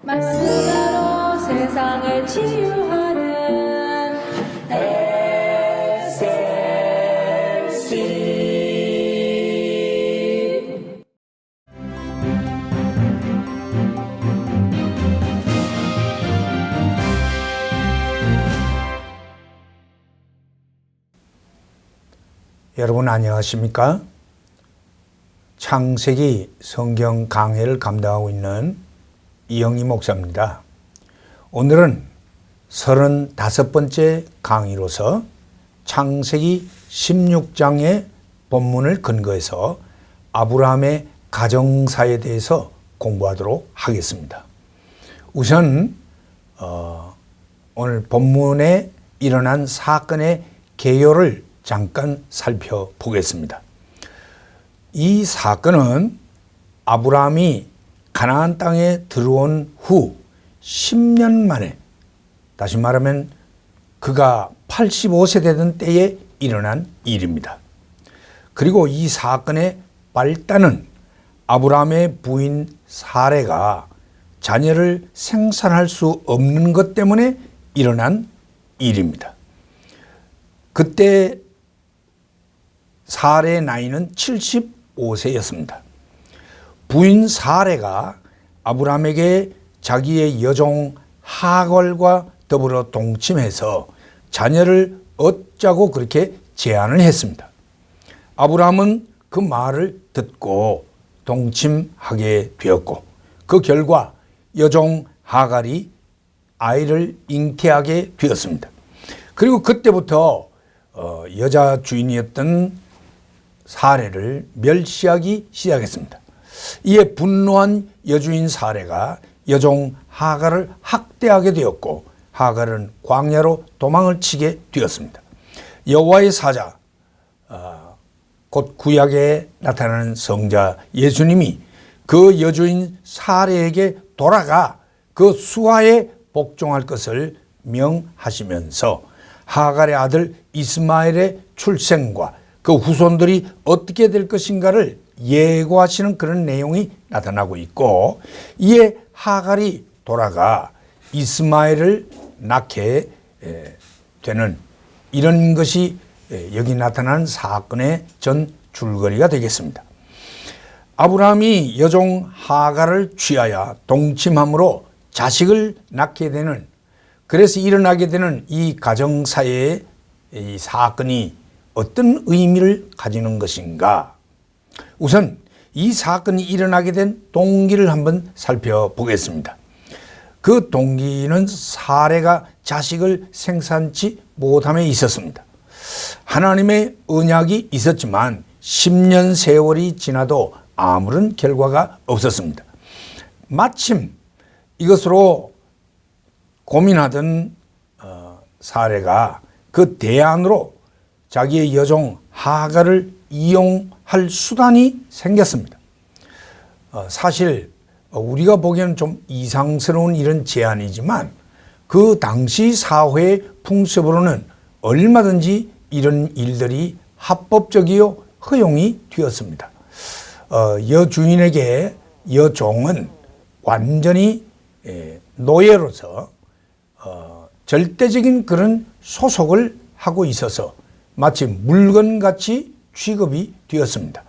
말씀으로 세상을 치유하는 SLC. 여러분 안녕하십니까? 창세기 성경 강해를 감당하고 있는 이영희 목사입니다. 오늘은 35번째 강의로서 창세기 16장의 본문을 근거해서 아브라함의 가정사에 대해서 공부하도록 하겠습니다. 우선 오늘 본문에 일어난 사건의 개요를 잠깐 살펴보겠습니다. 이 사건은 아브라함이 가나안 땅에 들어온 후 10년 만에, 다시 말하면 그가 85세 되던 때에 일어난 일입니다. 그리고 이 사건의 발단은 아브라함의 부인 사레가 자녀를 생산할 수 없는 것 때문에 일어난 일입니다. 그때 사레의 나이는 75세였습니다. 부인 사레가 아브라함에게 자기의 여종 하걸과 더불어 동침해서 자녀를 얻자고 그렇게 제안을 했습니다. 아브라함은 그 말을 듣고 동침하게 되었고 그 결과 여종 하갈이 아이를 잉태하게 되었습니다. 그리고 그때부터 여자 주인이었던 사레를 멸시하기 시작했습니다. 이에 분노한 여주인 사레가 여종 하갈을 학대하게 되었고 하갈은 광야로 도망을 치게 되었습니다. 여호와의 사자, 곧 구약에 나타나는 성자 예수님이 그 여주인 사레에게 돌아가 그 수하에 복종할 것을 명하시면서 하갈의 아들 이스마엘의 출생과 그 후손들이 어떻게 될 것인가를 예고하시는 그런 내용이 나타나고 있고, 이에 하갈이 돌아가 이스마엘을 낳게 되는 이런 것이 여기 나타난 사건의 전 줄거리가 되겠습니다. 아브라함이 여종 하갈을 취하여 동침함으로 자식을 낳게 되는, 그래서 일어나게 되는 이 가정사회의 이 사건이 어떤 의미를 가지는 것인가? 우선 이 사건이 일어나게 된 동기를 한번 살펴보겠습니다. 그 동기는 사레가 자식을 생산치 못함에 있었습니다. 하나님의 언약이 있었지만 10년 세월이 지나도 아무런 결과가 없었습니다. 마침 이것으로 고민하던 사레가 그 대안으로 자기의 여종 하갈을 이용할 수단이 생겼습니다. 사실 우리가 보기에는 좀 이상스러운 이런 제안이지만 그 당시 사회의 풍습으로는 얼마든지 이런 일들이 합법적이요 허용이 되었습니다. 여주인에게 여종은 완전히 노예로서 절대적인 그런 소속을 하고 있어서 마치 물건같이 취급이 되었습니다.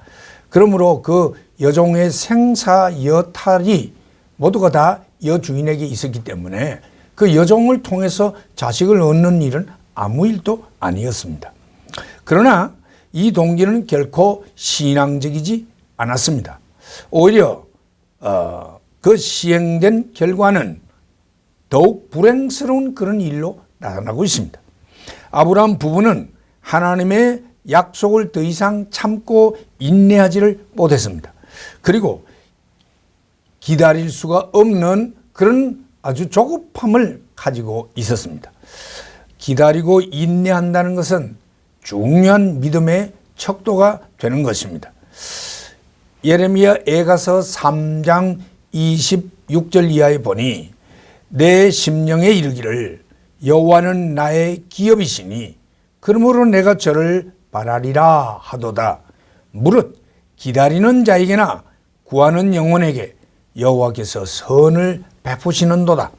그러므로 그 여종의 생사 여탈이 모두가 다 여주인에게 있었기 때문에 그 여종을 통해서 자식을 얻는 일은 아무 일도 아니었습니다. 그러나 이 동기는 결코 신앙적이지 않았습니다. 오히려 그 시행된 결과는 더욱 불행스러운 그런 일로 나타나고 있습니다. 아브라함 부부는 하나님의 약속을 더 이상 참고 인내하지를 못했습니다. 그리고 기다릴 수가 없는 그런 아주 조급함을 가지고 있었습니다. 기다리고 인내한다는 것은 중요한 믿음의 척도가 되는 것입니다. 예레미야 애가서 3장 26절 이하에 보니 내 심령에 이르기를 여호와는 나의 기업이시니 그러므로 내가 저를 바라리라 하도다. 무릇 기다리는 자에게나 구하는 영혼에게 여호와께서 선을 베푸시는도다.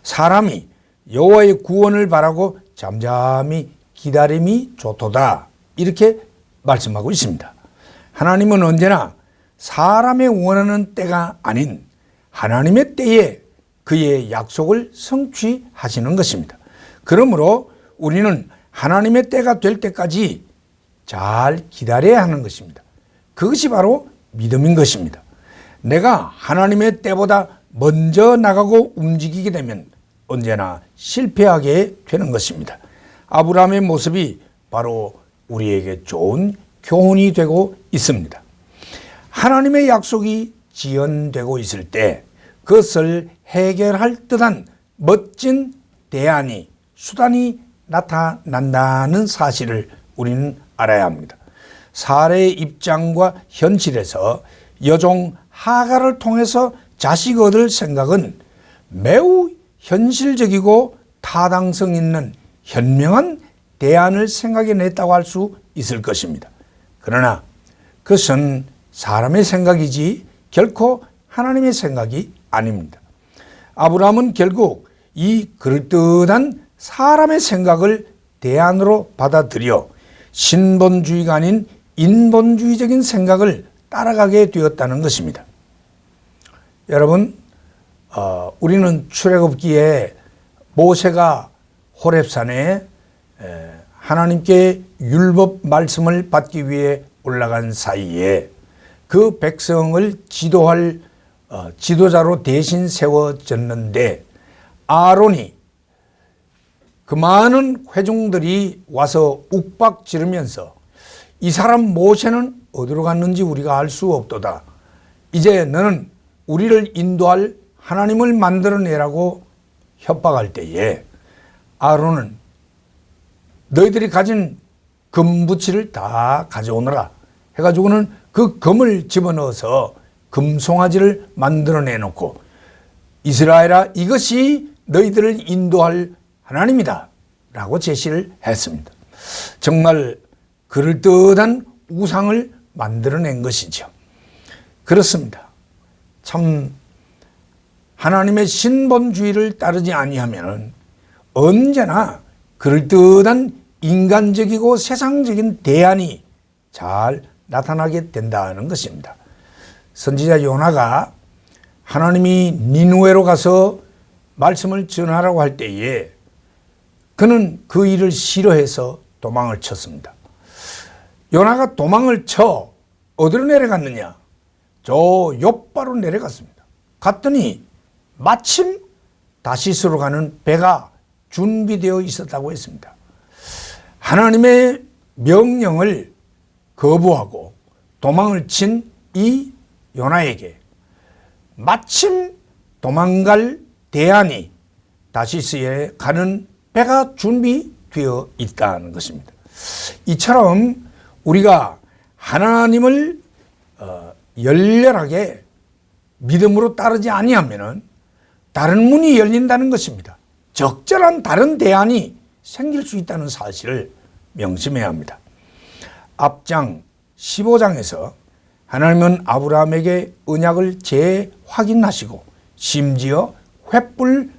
사람이 여호와의 구원을 바라고 잠잠히 기다림이 좋도다. 이렇게 말씀하고 있습니다. 하나님은 언제나 사람의 원하는 때가 아닌 하나님의 때에 그의 약속을 성취하시는 것입니다. 그러므로 우리는 하나님의 때가 될 때까지 잘 기다려야 하는 것입니다. 그것이 바로 믿음인 것입니다. 내가 하나님의 때보다 먼저 나가고 움직이게 되면 언제나 실패하게 되는 것입니다. 아브라함의 모습이 바로 우리에게 좋은 교훈이 되고 있습니다. 하나님의 약속이 지연되고 있을 때 그것을 해결할 듯한 멋진 대안이 수단이 나타난다는 사실을 우리는 알아야 합니다. 사례의 입장과 현실에서 여종 하갈을 통해서 자식 얻을 생각은 매우 현실적이고 타당성 있는 현명한 대안을 생각해냈다고 할 수 있을 것입니다. 그러나 그것은 사람의 생각이지 결코 하나님의 생각이 아닙니다. 아브라함은 결국 이 그럴듯한 사람의 생각을 대안으로 받아들여 신본주의가 아닌 인본주의적인 생각을 따라가게 되었다는 것입니다. 여러분, 우리는 출애굽기에 모세가 호렙산에 하나님께 율법 말씀을 받기 위해 올라간 사이에 그 백성을 지도할 지도자로 대신 세워졌는데 아론이 그 많은 회중들이 와서 욱박 지르면서 이 사람 모세는 어디로 갔는지 우리가 알 수 없도다. 이제 너는 우리를 인도할 하나님을 만들어내라고 협박할 때에 아론은 너희들이 가진 금부치를 다 가져오너라 해가지고는 그 금을 집어넣어서 금송아지를 만들어내놓고 이스라엘아 이것이 너희들을 인도할 하나님이다 라고 제시를 했습니다. 정말 그럴듯한 우상을 만들어낸 것이죠. 그렇습니다. 참 하나님의 신본주의를 따르지 아니하면 언제나 그럴듯한 인간적이고 세상적인 대안이 잘 나타나게 된다는 것입니다. 선지자 요나가 하나님이 니누웨로 가서 말씀을 전하라고 할 때에 그는 그 일을 싫어해서 도망을 쳤습니다. 요나가 도망을 쳐 어디로 내려갔느냐? 저 욥바로 내려갔습니다. 갔더니 마침 다시스로 가는 배가 준비되어 있었다고 했습니다. 하나님의 명령을 거부하고 도망을 친 이 요나에게 마침 도망갈 대안이 다시스에 가는 배가 준비되어 있다는 것입니다. 이처럼 우리가 하나님을 열렬하게 믿음으로 따르지 아니하면 다른 문이 열린다는 것입니다. 적절한 다른 대안이 생길 수 있다는 사실을 명심해야 합니다. 앞장 15장에서 하나님은 아브라함에게 언약을 재확인하시고 심지어 횃불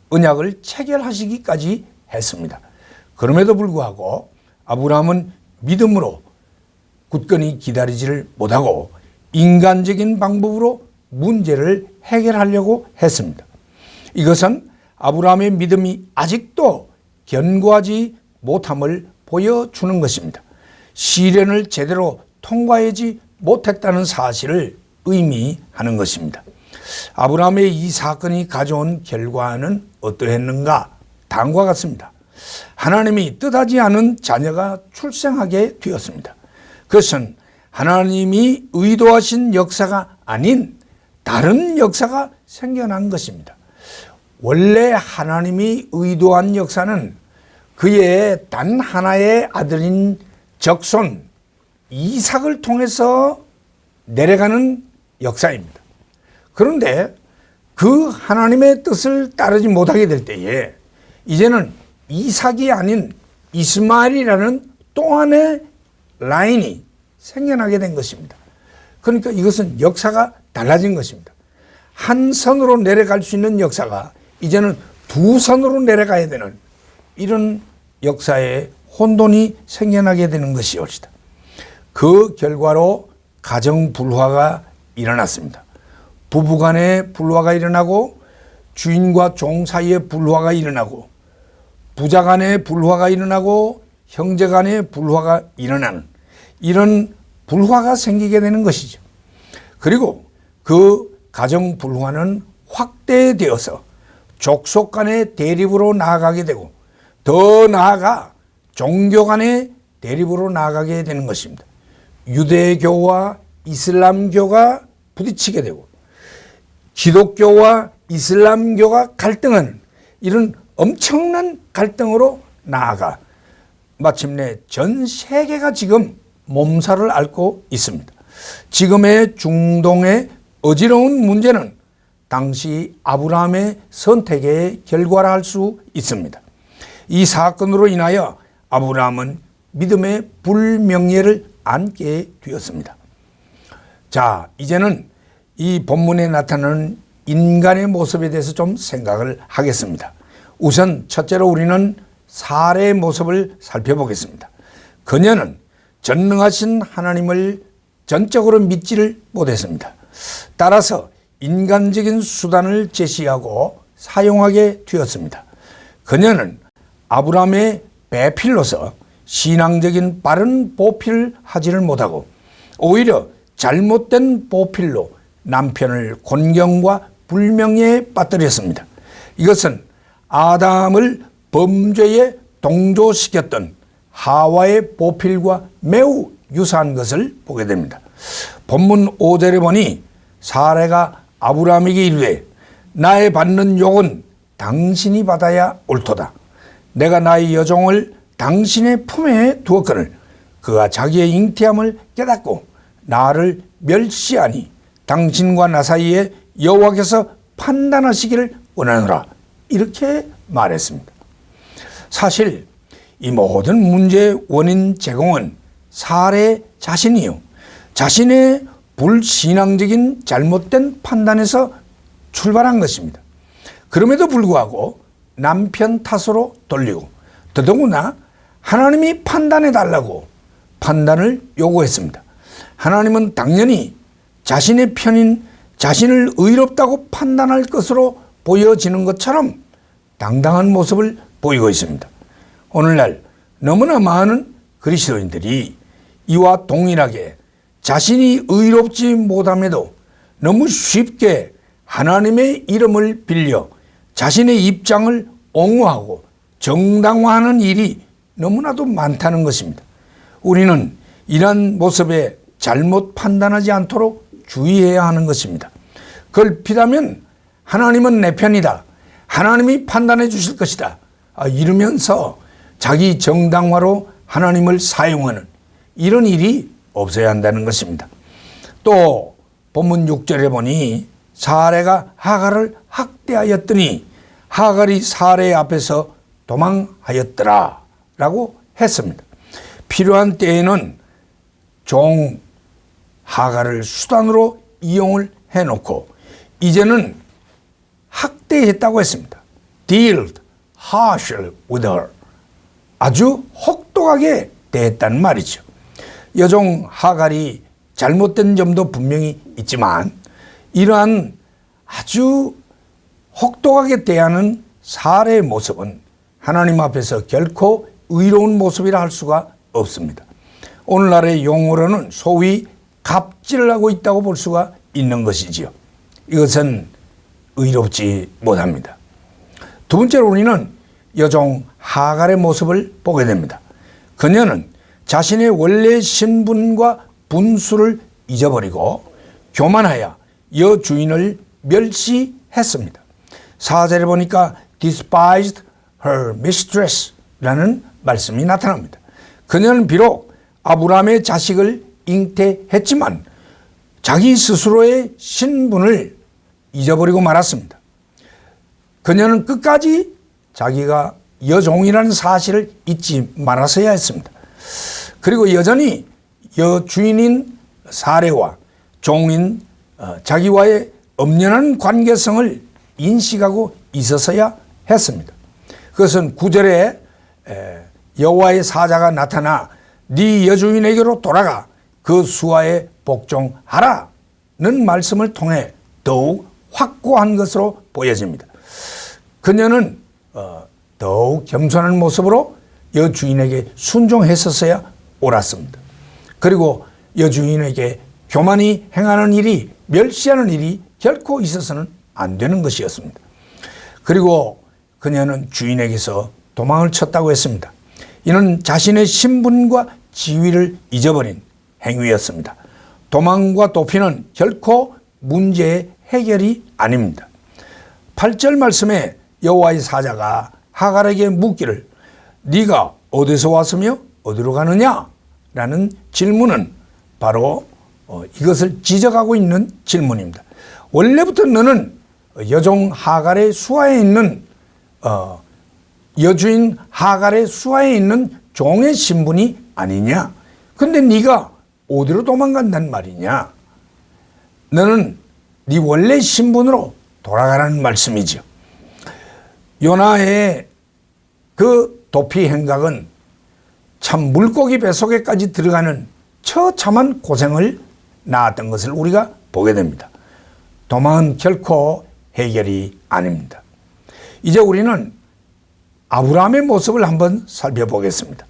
언약을 체결하시기까지 했습니다. 그럼에도 불구하고 아브라함은 믿음으로 굳건히 기다리지를 못하고 인간적인 방법으로 문제를 해결하려고 했습니다. 이것은 아브라함의 믿음이 아직도 견고하지 못함을 보여주는 것입니다. 시련을 제대로 통과하지 못했다는 사실을 의미하는 것입니다. 아브라함의 이 사건이 가져온 결과는 어떠했는가? 다음과 같습니다. 하나님이 뜻하지 않은 자녀가 출생하게 되었습니다. 그것은 하나님이 의도하신 역사가 아닌 다른 역사가 생겨난 것입니다. 원래 하나님이 의도한 역사는 그의 단 하나의 아들인 적손 이삭을 통해서 내려가는 역사입니다. 그런데 그 하나님의 뜻을 따르지 못하게 될 때에 이제는 이삭이 아닌 이스마엘이라는 또 하나의 라인이 생겨나게 된 것입니다. 그러니까 이것은 역사가 달라진 것입니다. 한 선으로 내려갈 수 있는 역사가 이제는 두 선으로 내려가야 되는 이런 역사에 혼돈이 생겨나게 되는 것이옵니다. 그 결과로 가정 불화가 일어났습니다. 부부간의 불화가 일어나고 주인과 종 사이의 불화가 일어나고 부자 간의 불화가 일어나고 형제 간의 불화가 일어나는 이런 불화가 생기게 되는 것이죠. 그리고 그 가정 불화는 확대되어서 족속 간의 대립으로 나아가게 되고 더 나아가 종교 간의 대립으로 나아가게 되는 것입니다. 유대교와 이슬람교가 부딪히게 되고 기독교와 이슬람교가 갈등하는 이런 엄청난 갈등으로 나아가 마침내 전 세계가 지금 몸살을 앓고 있습니다. 지금의 중동의 어지러운 문제는 당시 아브라함의 선택의 결과라 할 수 있습니다. 이 사건으로 인하여 아브라함은 믿음의 불명예를 안게 되었습니다. 자, 이제는 이 본문에 나타나는 인간의 모습에 대해서 좀 생각을 하겠습니다. 우선 첫째로 우리는 사례의 모습을 살펴보겠습니다. 그녀는 전능하신 하나님을 전적으로 믿지를 못했습니다. 따라서 인간적인 수단을 제시하고 사용하게 되었습니다. 그녀는 아브라함의 배필로서 신앙적인 바른 보필을 하지를 못하고 오히려 잘못된 보필로 남편을 곤경과 불명예에 빠뜨렸습니다. 이것은 아담을 범죄에 동조시켰던 하와의 보필과 매우 유사한 것을 보게 됩니다. 본문 5절에 보니 사레가 아브라함에게 이르되 나의 받는 욕은 당신이 받아야 옳도다. 내가 나의 여종을 당신의 품에 두었거늘 그가 자기의 잉태함을 깨닫고 나를 멸시하니 당신과 나 사이에 여호와께서 판단하시기를 원하노라. 이렇게 말했습니다. 사실 이 모든 문제의 원인 제공은 사례 자신이요. 자신의 불신앙적인 잘못된 판단에서 출발한 것입니다. 그럼에도 불구하고 남편 탓으로 돌리고 더더구나 하나님이 판단해 달라고 판단을 요구했습니다. 하나님은 당연히 자신의 편인 자신을 의롭다고 판단할 것으로 보여지는 것처럼 당당한 모습을 보이고 있습니다. 오늘날 너무나 많은 그리스도인들이 이와 동일하게 자신이 의롭지 못함에도 너무 쉽게 하나님의 이름을 빌려 자신의 입장을 옹호하고 정당화하는 일이 너무나도 많다는 것입니다. 우리는 이러한 모습에 잘못 판단하지 않도록 주의해야 하는 것입니다. 걸핏하면 하나님은 내 편이다. 하나님이 판단해 주실 것이다. 이러면서 자기 정당화로 하나님을 사용하는 이런 일이 없어야 한다는 것입니다. 또 본문 6절에 보니 사레가 하갈을 학대하였더니 하갈이 사레 앞에서 도망하였더라 라고 했습니다. 필요한 때에는 종 하갈을 수단으로 이용을 해놓고 이제는 학대했다고 했습니다. Dealt harshly with her. 아주 혹독하게 대했다는 말이죠. 여종 하갈이 잘못된 점도 분명히 있지만 이러한 아주 혹독하게 대하는 사례의 모습은 하나님 앞에서 결코 의로운 모습이라 할 수가 없습니다. 오늘날의 용어로는 소위 갑질을 하고 있다고 볼 수가 있는 것이지요. 이것은 의롭지 못합니다. 두 번째로 우리는 여종 하갈의 모습을 보게 됩니다. 그녀는 자신의 원래 신분과 분수를 잊어버리고 교만하여 여주인을 멸시했습니다. 4절에 보니까 despised her mistress라는 말씀이 나타납니다. 그녀는 비록 아브라함의 자식을 잉태했지만 자기 스스로의 신분을 잊어버리고 말았습니다. 그녀는 끝까지 자기가 여종이라는 사실을 잊지 말았어야 했습니다. 그리고 여전히 여주인인 사레와 종인 자기와의 엄연한 관계성을 인식하고 있었어야 했습니다. 그것은 9절에 여호와의 사자가 나타나 네 여주인에게로 돌아가 그 수하에 복종하라는 말씀을 통해 더욱 확고한 것으로 보여집니다. 그녀는 더욱 겸손한 모습으로 여주인에게 순종했었어야 옳았습니다. 그리고 여주인에게 교만이 행하는 일이, 멸시하는 일이 결코 있어서는 안 되는 것이었습니다. 그리고 그녀는 주인에게서 도망을 쳤다고 했습니다. 이는 자신의 신분과 지위를 잊어버린 행위였습니다. 도망과 도피는 결코 문제의 해결이 아닙니다. 8절 말씀에 여호와의 사자가 하갈에게 묻기를 네가 어디서 왔으며 어디로 가느냐? 라는 질문은 바로 이것을 지적하고 있는 질문입니다. 원래부터 너는 여종 하갈의 수하에 있는 여주인 하갈의 수하에 있는 종의 신분이 아니냐? 근데 네가 어디로 도망간단 말이냐? 너는 네 원래 신분으로 돌아가라는 말씀이죠. 요나의 그 도피 행각은 참 물고기 뱃속에까지 들어가는 처참한 고생을 낳았던 것을 우리가 보게 됩니다. 도망은 결코 해결이 아닙니다. 이제 우리는 아브라함의 모습을 한번 살펴보겠습니다.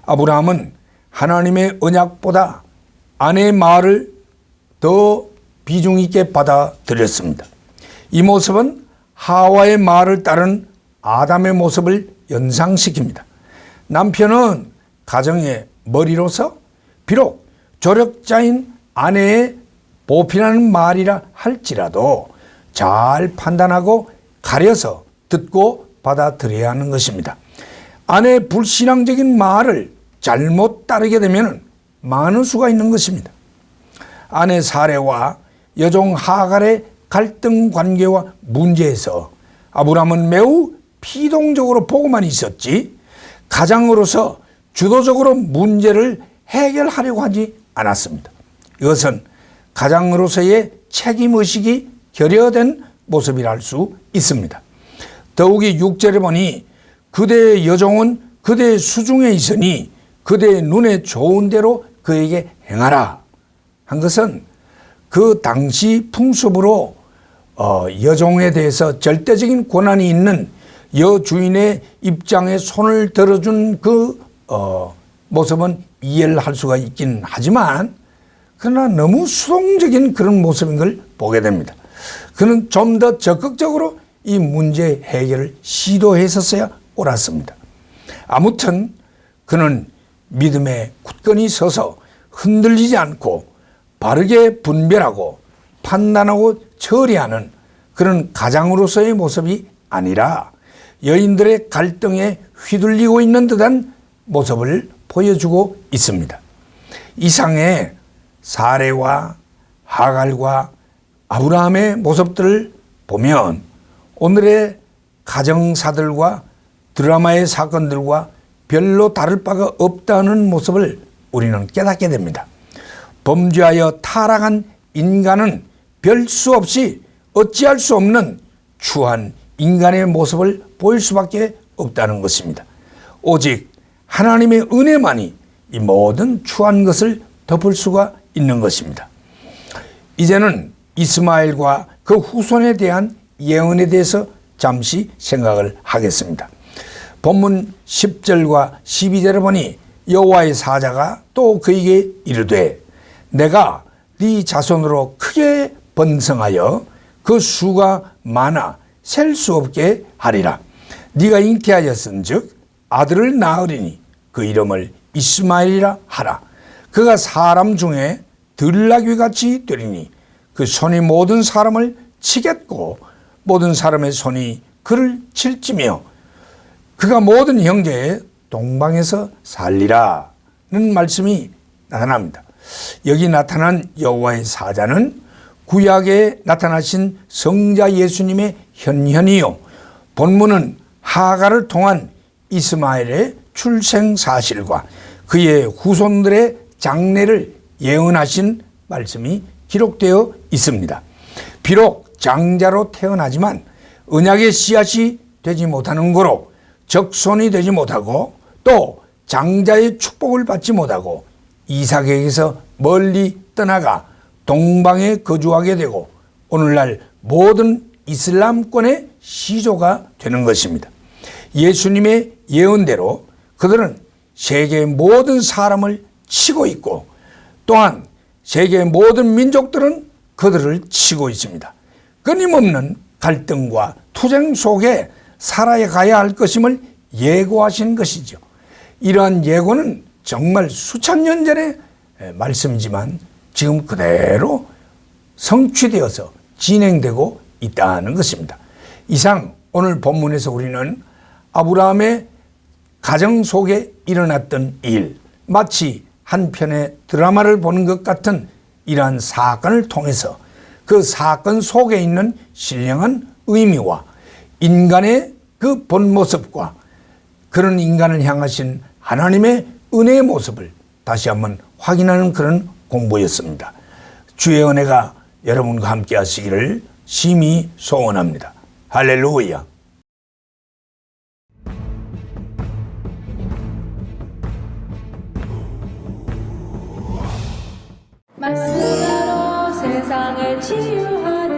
아브라함은 하나님의 언약보다 아내의 말을 더 비중 있게 받아들였습니다. 이 모습은 하와의 말을 따른 아담의 모습을 연상시킵니다. 남편은 가정의 머리로서 비록 조력자인 아내의 보필하는 말이라 할지라도 잘 판단하고 가려서 듣고 받아들여야 하는 것입니다. 아내의 불신앙적인 말을 잘못 따르게 되면 많은 수가 있는 것입니다. 아내 사레와 여종 하갈의 갈등 관계와 문제에서 아브라함은 매우 피동적으로 보고만 있었지 가장으로서 주도적으로 문제를 해결하려고 하지 않았습니다. 이것은 가장으로서의 책임의식이 결여된 모습이라 할 수 있습니다. 더욱이 6절에 보니 그대의 여종은 그대의 수중에 있으니 그대의 눈에 좋은 대로 그에게 행하라 한 것은 그 당시 풍습으로 여종에 대해서 절대적인 권한이 있는 여주인의 입장에 손을 들어준 그 모습은 이해를 할 수가 있긴 하지만 그러나 너무 수동적인 그런 모습인 걸 보게 됩니다. 그는 좀 더 적극적으로 이 문제 해결을 시도했었어야 옳았습니다. 아무튼 그는 믿음에 굳건히 서서 흔들리지 않고 바르게 분별하고 판단하고 처리하는 그런 가장으로서의 모습이 아니라 여인들의 갈등에 휘둘리고 있는 듯한 모습을 보여주고 있습니다. 이상의 사레와 하갈과 아브라함의 모습들을 보면 오늘의 가정사들과 드라마의 사건들과 별로 다를 바가 없다는 모습을 우리는 깨닫게 됩니다. 범죄하여 타락한 인간은 별 수 없이 어찌할 수 없는 추한 인간의 모습을 보일 수밖에 없다는 것입니다. 오직 하나님의 은혜만이 이 모든 추한 것을 덮을 수가 있는 것입니다. 이제는 이스마엘과 그 후손에 대한 예언에 대해서 잠시 생각을 하겠습니다. 본문 10절과 12절에 보니 여호와의 사자가 또 그에게 이르되 내가 네 자손으로 크게 번성하여 그 수가 많아 셀 수 없게 하리라. 네가 잉태하였은즉 아들을 낳으리니 그 이름을 이스마엘이라 하라. 그가 사람 중에 들나귀같이 되리니 그 손이 모든 사람을 치겠고 모든 사람의 손이 그를 칠지며 그가 모든 형제의 동방에서 살리라는 말씀이 나타납니다. 여기 나타난 여호와의 사자는 구약에 나타나신 성자 예수님의 현현이요 본문은 하갈을 통한 이스마엘의 출생 사실과 그의 후손들의 장래를 예언하신 말씀이 기록되어 있습니다. 비록 장자로 태어나지만 언약의 씨앗이 되지 못하는 거로 적손이 되지 못하고 또 장자의 축복을 받지 못하고 이삭에게서 멀리 떠나가 동방에 거주하게 되고 오늘날 모든 이슬람권의 시조가 되는 것입니다. 예수님의 예언대로 그들은 세계의 모든 사람을 치고 있고 또한 세계의 모든 민족들은 그들을 치고 있습니다. 끊임없는 갈등과 투쟁 속에 살아가야 할 것임을 예고하신 것이죠. 이러한 예고는 정말 수천 년 전의 말씀이지만 지금 그대로 성취되어서 진행되고 있다는 것입니다. 이상 오늘 본문에서 우리는 아브라함의 가정 속에 일어났던 일, 마치 한 편의 드라마를 보는 것 같은 이러한 사건을 통해서 그 사건 속에 있는 신령한 의미와 인간의 그 본 모습과 그런 인간을 향하신 하나님의 은혜의 모습을 다시 한번 확인하는 그런 공부였습니다. 주의 은혜가 여러분과 함께 하시기를 심히 소원합니다. 할렐루야. 말씀으로 세상을 치유하는